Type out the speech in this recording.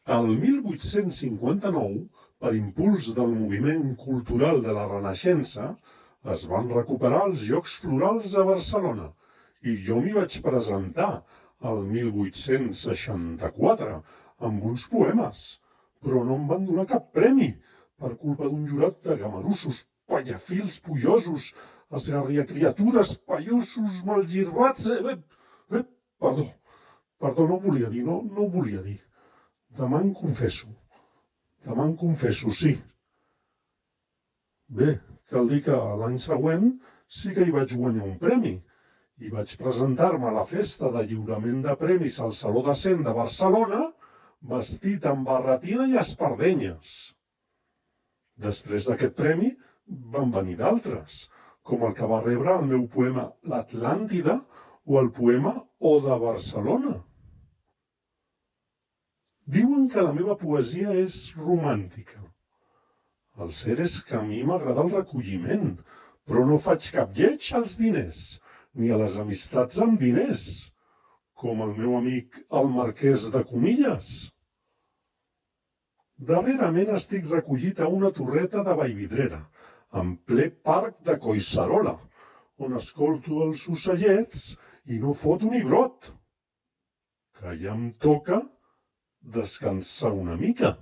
El 1859, per impuls del moviment cultural de la Renaixença, es van recuperar els Jocs Florals a Barcelona i jo m'hi vaig presentar el 1864 amb uns poemes, però no em van donar cap premi per culpa d'un jurat de gamarussos, pallafils pollosos, esgarriacriatures, païossos malgirbats... perdó, perdó, no ho volia dir, no ho volia dir. Demà em confesso, sí. Bé, cal dir que l'any següent sí que hi vaig guanyar un premi i vaig presentar-me a la festa de lliurament de premis al Saló de Cent de Barcelona vestit amb barretina i espardenyes. Després d'aquest premi van venir d'altres, com el que va rebre el meu poema L'Atlàntida o el poema Oda a Barcelona. Diuen que la meva poesia és romàntica. El cert és que a mi m'agrada el recolliment, però no faig cap lleig als diners, ni a les amistats amb diners, com el meu amic el marquès de Comilles. Darrerament estic recollit a una torreta de Vallvidrera, en ple parc de Collserola, on escolto els ocellets i no foto ni brot, que ja em toca descansar una mica.